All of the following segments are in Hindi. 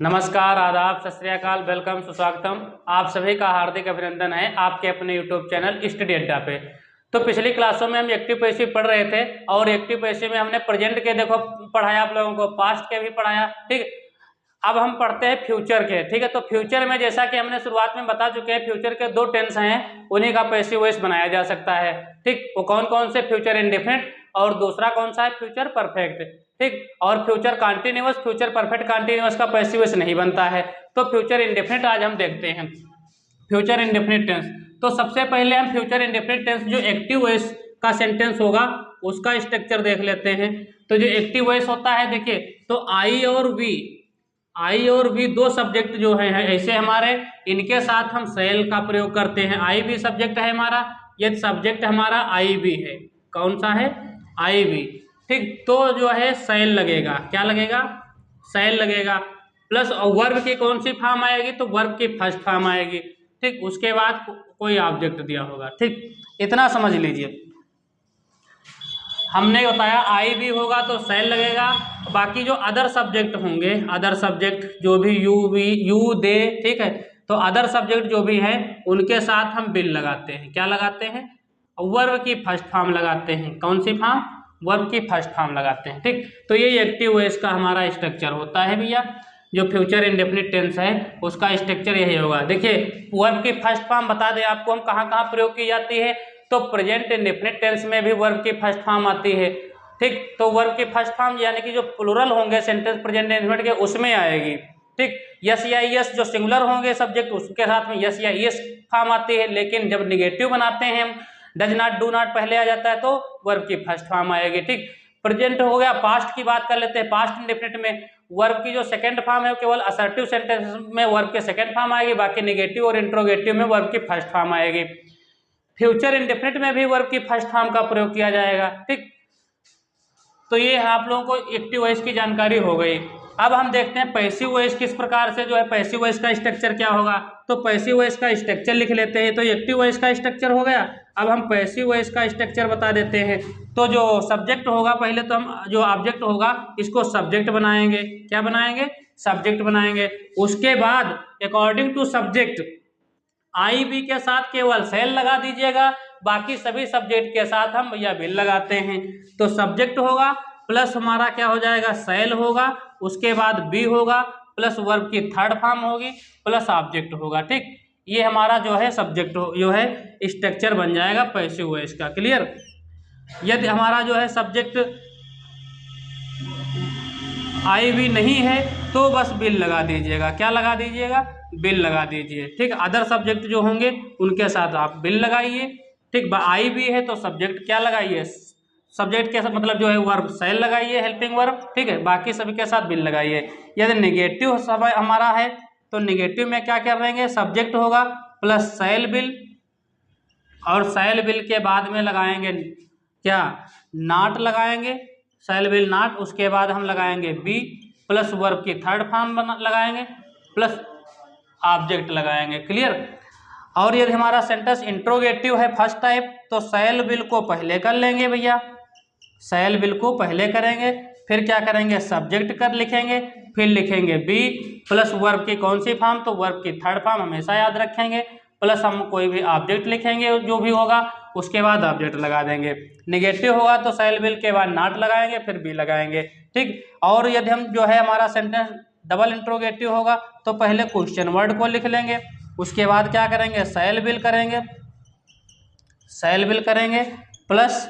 नमस्कार, आदाब, सत श्री अकाल, वेलकम, सुस्वागतम। आप सभी का हार्दिक अभिनंदन है आपके अपने यूट्यूब चैनल स्टडी अड्डा पे। तो पिछली क्लासों में हम एक्टिव पैसिव पढ़ रहे थे और एक्टिव पैसिव में हमने प्रेजेंट के देखो पढ़ाया, आप लोगों को पास्ट के भी पढ़ाया। ठीक, अब हम पढ़ते हैं फ्यूचर के। ठीक है, तो फ्यूचर में जैसा कि हमने शुरुआत में बता चुके हैं, फ्यूचर के दो टेंस हैं, उन्हीं का पैसिव वॉइस बनाया जा सकता है। ठीक, वो कौन कौन से? फ्यूचर इंडेफिनिट और दूसरा कौन सा है? Future perfect. ठीक, और future continuous, future perfect continuous का पैसिव वॉइस नहीं बनता है। तो फ्यूचर इंडेफिनिट आज हम देखते हैं, फ्यूचर इंडेफिनिट टेंस। तो सबसे पहले हम फ्यूचर इंडेफिनिट टेंस जो एक्टिव वॉइस का सेंटेंस होगा उसका स्ट्रक्चर देख लेते हैं। तो जो एक्टिव वॉइस होता है, देखिए, तो आई और वी दो सब्जेक्ट जो है ऐसे हमारे, इनके साथ हम सेल का प्रयोग करते हैं। आई भी सब्जेक्ट है हमारा, ये सब्जेक्ट हमारा आई भी है। कौन सा है? आई भी। ठीक, तो जो है सेल लगेगा। क्या लगेगा? सेल लगेगा। प्लस वर्ब की कौन सी फॉर्म आएगी? तो वर्ब की फर्स्ट फॉर्म आएगी। ठीक, उसके बाद कोई ऑब्जेक्ट दिया होगा। ठीक, इतना समझ लीजिए। हमने बताया आई भी होगा तो सेल लगेगा। बाकी जो अदर सब्जेक्ट होंगे, अदर सब्जेक्ट जो भी यू दे, ठीक है, तो अदर सब्जेक्ट जो भी हैं उनके साथ हम बिल लगाते हैं। क्या लगाते हैं? वर्ब की फर्स्ट फॉर्म लगाते हैं। कौन सी फॉर्म? वर्ब की फर्स्ट फॉर्म लगाते हैं। ठीक, तो ये एक्टिव वॉइस का हमारा स्ट्रक्चर होता है भैया। जो फ्यूचर इंडेफिनिट टेंस है उसका स्ट्रक्चर यही होगा। देखिए, वर्ब की फर्स्ट फॉर्म बता दें आपको हम कहाँ कहाँ प्रयोग की जाती है। तो प्रेजेंट इंडेफिनिट टेंस में भी वर्ब की फर्स्ट फॉर्म आती है। ठीक, तो वर्ब की फर्स्ट फॉर्म यानी कि जो प्लूरल होंगे सेंटेंस प्रेजेंट इंडेफिनिट के उसमें आएगी। ठीक, यस या यस जो सिंगुलर होंगे सब्जेक्ट उसके साथ में यस या यस फॉर्म आती है। लेकिन जब निगेटिव बनाते हैं हम, डज नॉट, डू नॉट पहले आ जाता है तो वर्ब की फर्स्ट फॉर्म आएगी। ठीक, प्रेजेंट हो गया। पास्ट की बात कर लेते हैं। पास्ट इंडेफिनिट में वर्ब की जो सेकंड फॉर्म है केवल असर्टिव सेंटेंस में वर्ब के सेकंड फॉर्म आएगी, बाकी नेगेटिव और इंट्रोगेटिव में वर्ब की फर्स्ट फॉर्म आएगी। फ्यूचर इंडेफिनिट में भी वर्ब की फर्स्ट फॉर्म का प्रयोग किया जाएगा। ठीक, तो ये आप लोगों को एक्टिव वॉइस की जानकारी हो गई। अब हम देखते हैं पैसिव वॉइस किस प्रकार से जो है, पैसिव वॉइस का स्ट्रक्चर क्या होगा। तो पैसिव वॉइस का स्ट्रक्चर लिख लेते हैं। तो एक्टिव वॉइस का स्ट्रक्चर हो गया। अब हम पैसिव वॉइस का स्ट्रक्चर बता देते हैं। तो जो सब्जेक्ट होगा, पहले तो हम जो ऑब्जेक्ट होगा इसको सब्जेक्ट बनाएंगे। क्या बनाएंगे? सब्जेक्ट बनाएंगे। उसके बाद according to subject I B के साथ केवल सेल लगा दीजिएगा, बाकी सभी सब्जेक्ट के साथ हम भैया बिल लगाते हैं। तो सब्जेक्ट होगा प्लस हमारा क्या हो जाएगा? सेल होगा। उसके बाद बी होगा प्लस वर्ब की थर्ड फॉर्म होगी प्लस ऑब्जेक्ट होगा। ठीक, ये हमारा जो है सब्जेक्ट जो है स्ट्रक्चर बन जाएगा पैसिव वॉइस का। क्लियर? यदि हमारा जो है सब्जेक्ट आई भी नहीं है तो बस बिल लगा दीजिएगा। क्या लगा दीजिएगा? बिल लगा दीजिए। ठीक, अदर सब्जेक्ट जो होंगे उनके साथ आप बिल लगाइए। ठीक, आई भी है तो सब्जेक्ट क्या लगाइए? सब्जेक्ट के साथ मतलब जो है वर्ब सेल लगाइए, हेल्पिंग वर्ब। ठीक है, बाकी सभी के साथ बिल लगाइए। यदि नेगेटिव समय हमारा है तो नेगेटिव में क्या कर देंगे? सब्जेक्ट होगा प्लस सेल बिल, और सेल बिल के बाद में लगाएंगे क्या? नॉट लगाएंगे, सेल बिल नॉट। उसके बाद हम लगाएंगे बी प्लस वर्ब की थर्ड फॉर्म लगाएंगे प्लस ऑब्जेक्ट लगाएंगे। क्लियर? और यदि हमारा सेंटेंस इंट्रोगेटिव है फर्स्ट टाइप तो सेल बिल को पहले कर लेंगे भैया, सेल बिल को पहले करेंगे, फिर क्या करेंगे? सब्जेक्ट कर लिखेंगे, फिर लिखेंगे बी प्लस वर्ब की कौन सी फॉर्म? तो वर्ब की थर्ड फॉर्म हमेशा याद रखेंगे, प्लस हम कोई भी ऑब्जेक्ट लिखेंगे जो भी होगा, उसके बाद ऑब्जेक्ट लगा देंगे। निगेटिव होगा तो सेल बिल के बाद नॉट लगाएंगे, फिर बी लगाएंगे। ठीक, और यदि हम जो है हमारा सेंटेंस डबल इंट्रोगेटिव होगा तो पहले क्वेश्चन वर्ड को लिख लेंगे, उसके बाद क्या करेंगे? सेल बिल करेंगे, सेल बिल करेंगे प्लस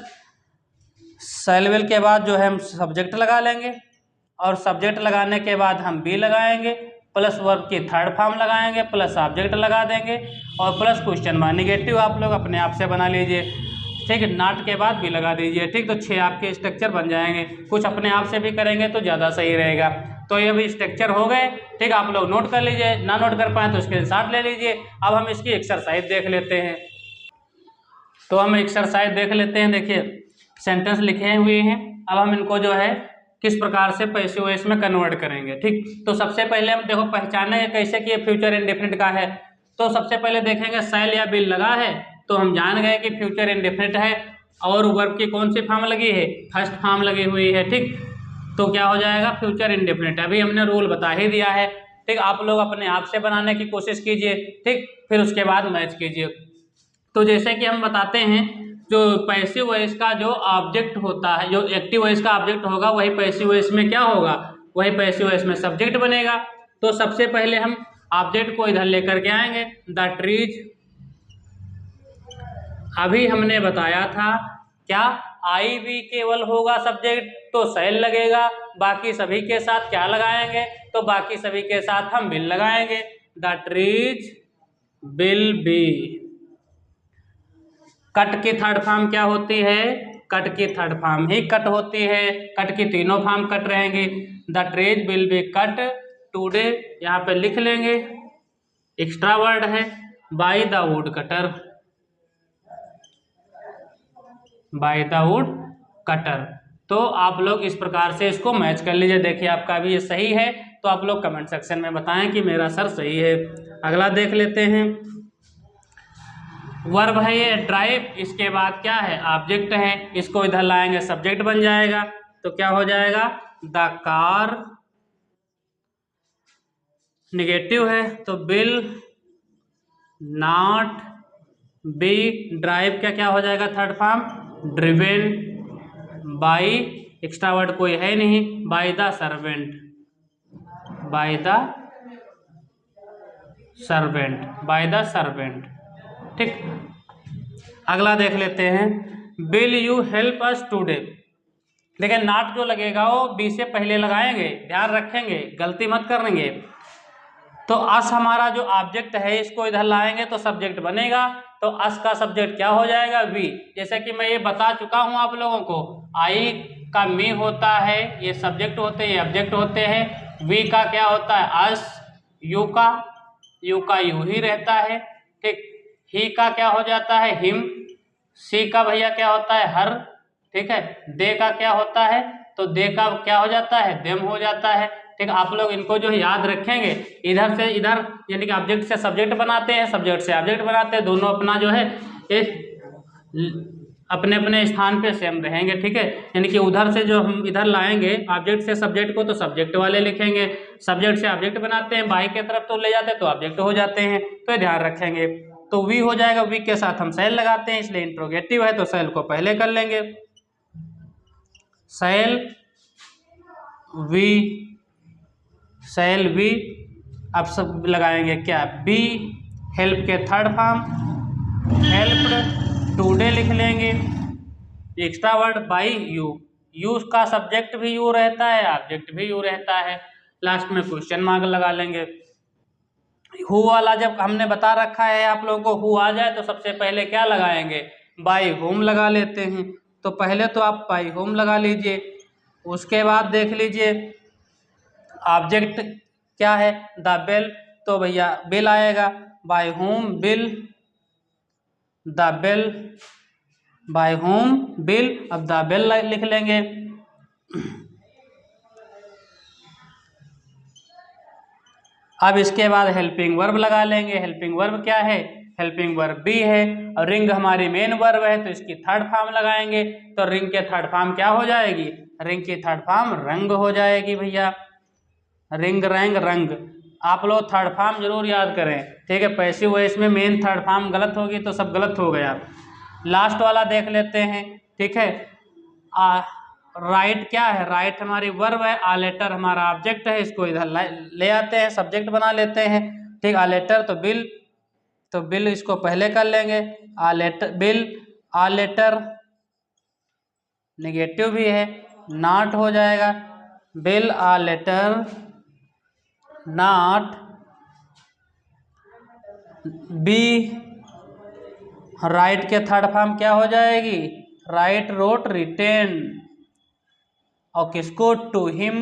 सेल बिल के बाद जो है हम सब्जेक्ट लगा लेंगे, और सब्जेक्ट लगाने के बाद हम बी लगाएंगे प्लस वर्ब की थर्ड फॉर्म लगाएंगे प्लस ऑब्जेक्ट लगा देंगे और प्लस क्वेश्चन मार्क। निगेटिव आप लोग अपने आप से बना लीजिए। ठीक है, नॉट के बाद भी लगा दीजिए। ठीक, तो 6 आपके स्ट्रक्चर बन जाएंगे। कुछ अपने आप से भी करेंगे तो ज़्यादा सही रहेगा। तो ये भी स्ट्रक्चर हो गए। ठीक, आप लोग नोट कर लीजिए, ना नोट कर पाए तो स्क्रीनशॉट ले लीजिए। अब हम इसकी एक्सरसाइज देख लेते हैं। तो हम एक्सरसाइज देख लेते हैं। देखिए, सेंटेंस लिखे हुए हैं, अब हम इनको जो है किस प्रकार से पैसिव वॉइस में कन्वर्ट करेंगे। ठीक, तो सबसे पहले हम देखो पहचानेंगे कैसे कि ये फ्यूचर इंडेफिनिट का है। तो सबसे पहले देखेंगे सेल या बिल लगा है तो हम जान गए कि फ्यूचर इंडेफिनिट है, और वर्ब की कौन सी फॉर्म लगी है? फर्स्ट फॉर्म लगी हुई है। ठीक, तो क्या हो जाएगा? Future indefinite. अभी हमने रूल बता ही दिया है ठीक, आप लोग अपने आप से बनाने की कोशिश कीजिए, ठीक, फिर उसके बाद मैच कीजिए। तो जैसे कि हम बताते हैं, जो पैसिव वॉइस का जो ऑब्जेक्ट होता है, जो एक्टिव वॉइस का ऑब्जेक्ट होगा वही पैसिव वॉइस में क्या होगा, वही पैसिव वॉइस में सब्जेक्ट बनेगा। तो सबसे पहले हम ऑब्जेक्ट को इधर लेकर के आएंगे, द ट्रीज। अभी हमने बताया था क्या, आई भी केवल होगा सब्जेक्ट तो शैल लगेगा, बाकी सभी के साथ क्या लगाएंगे, तो बाकी सभी के साथ हम विल लगाएंगे। The trees will be. Cut की थर्ड फॉर्म क्या होती है, कट की थर्ड फॉर्म ही कट होती है, कट की तीनों फॉर्म कट रहेंगी। The trees will be cut today, यहाँ पे लिख लेंगे, एक्स्ट्रा वर्ड है, by the wood cutter, by the wood cutter. तो आप लोग इस प्रकार से इसको मैच कर लीजिए। देखिए आपका भी ये सही है तो आप लोग कमेंट सेक्शन में बताएं कि मेरा सर सही है। अगला देख लेते हैं, वर्ब है ये ड्राइव, इसके बाद क्या है, ऑब्जेक्ट है, इसको इधर लाएंगे सब्जेक्ट बन जाएगा। तो क्या हो जाएगा, द कार, निगेटिव है तो विल नॉट बी ड्राइव, क्या क्या हो जाएगा third form, driven by, extra word कोई है नहीं, by the servant, by the servant, by the servant, ठीक। अगला देख लेते हैं, will you help us today. लेकिन नॉट जो लगेगा वो बी से पहले लगाएंगे, ध्यान रखेंगे, गलती मत करेंगे। तो अस हमारा जो ऑब्जेक्ट है इसको इधर लाएंगे तो सब्जेक्ट बनेगा, तो अस का सब्जेक्ट क्या हो जाएगा, वी। जैसे कि मैं ये बता चुका हूं आप लोगों को, आई का मी होता है, ये सब्जेक्ट होते हैं, ये ऑब्जेक्ट होते हैं। वी का क्या होता है, अस। यू का यू ही रहता है, ठीक। ही का क्या हो जाता है, हिम। सी का भैया क्या होता है, हर, ठीक है। दे का क्या होता है, तो दे का क्या हो जाता है, देम हो जाता है, ठीक। आप लोग इनको जो याद रखेंगे, इधर से इधर यानी कि ऑब्जेक्ट से सब्जेक्ट बनाते हैं, सब्जेक्ट से ऑब्जेक्ट बनाते हैं, दोनों अपना जो है ये अपने अपने स्थान पे सेम रहेंगे, ठीक है। यानी कि उधर से जो हम इधर लाएंगे ऑब्जेक्ट से सब्जेक्ट को, तो सब्जेक्ट वाले लिखेंगे, सब्जेक्ट से ऑब्जेक्ट बनाते हैं, बाई की तरफ तो ले जाते हैं तो ऑब्जेक्ट हो जाते हैं, तो ये ध्यान रखेंगे। तो वी हो जाएगा, वी के साथ हम शैल लगाते हैं, इसलिए इंट्रोगेटिव है तो शैल को पहले कर लेंगे, शैल वी, शैल वी। अब सब लगाएंगे क्या, बी, हेल्प के थर्ड फॉर्म, हेल्प्ड, टुडे लिख लेंगे, extra word by you, you का सब्जेक्ट भी यू रहता है, ऑब्जेक्ट भी यू रहता है, लास्ट में क्वेश्चन मार्क लगा लेंगे। हु वाला जब हमने बता रखा है आप लोगों को, हु आ जाए तो सबसे पहले क्या लगाएंगे, बाई होम लगा लेते हैं। तो पहले तो आप बाई होम लगा लीजिए, उसके बाद देख लीजिए ऑब्जेक्ट क्या है, द बेल, तो भैया बिल आएगा, by home bill, the bell, by home bill, अब द बेल लिख लेंगे। अब इसके बाद हेल्पिंग वर्ब लगा लेंगे, हेल्पिंग वर्ब क्या है, हेल्पिंग वर्ब बी है, और रिंग हमारी मेन वर्ब है तो इसकी थर्ड फॉर्म लगाएंगे, तो रिंग के थर्ड फॉर्म क्या हो जाएगी, रिंग की थर्ड फॉर्म रंग हो जाएगी भैया, रिंग, रंग, रंग। आप लोग थर्ड फॉर्म जरूर याद करें, ठीक है। पैसिव वॉइस में मेन थर्ड फॉर्म गलत होगी तो सब गलत हो गया। लास्ट वाला देख लेते हैं, ठीक है। राइट क्या है, राइट हमारी वर्ब है, आ लेटर हमारा ऑब्जेक्ट है, इसको इधर ले आते हैं, सब्जेक्ट बना लेते हैं, ठीक। आ लेटर तो बिल, तो बिल इसको पहले कर लेंगे, a letter Bill, a letter negative भी है, नॉट हो जाएगा, Bill a letter not, B, write के थर्ड फॉर्म क्या हो जाएगी, राइट, रोट, रिटेन, और किसको, to him,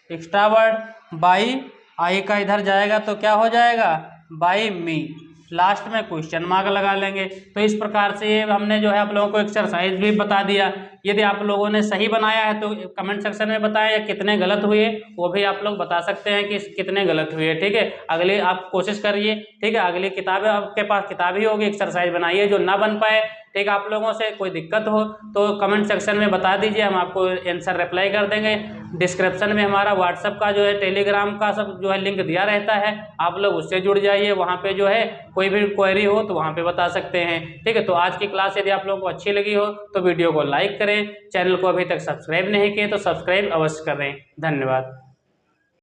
extra word by, I का इधर जाएगा तो क्या हो जाएगा, बाई मी, लास्ट में क्वेश्चन मार्क लगा लेंगे। तो इस प्रकार से ये हमने जो है आप लोगों को एक्सरसाइज भी बता दिया यदि आप लोगों ने सही बनाया है तो कमेंट सेक्शन में बताएं, या कितने गलत हुए वो भी आप लोग बता सकते हैं कि कितने गलत हुए। ठीक है, अगले आप कोशिश करिए। ठीक है, अगली किताबें आपके पास किताब ही होगी, एक्सरसाइज बनाइए। जो ना बन पाए, ठीक, आप लोगों से कोई दिक्कत हो तो कमेंट सेक्शन में बता दीजिए, हम आपको आंसर रिप्लाई कर देंगे। डिस्क्रिप्शन में हमारा व्हाट्सअप का जो है, टेलीग्राम का सब जो है लिंक दिया रहता है, आप लोग उससे जुड़ जाइए। वहाँ पे जो है कोई भी क्वेरी हो तो वहाँ पे बता सकते हैं। ठीक है, तो आज की क्लास यदि आप लोगों को अच्छी लगी हो तो वीडियो को लाइक करें, चैनल को अभी तक सब्सक्राइब नहीं किए तो सब्सक्राइब अवश्य करें। धन्यवाद।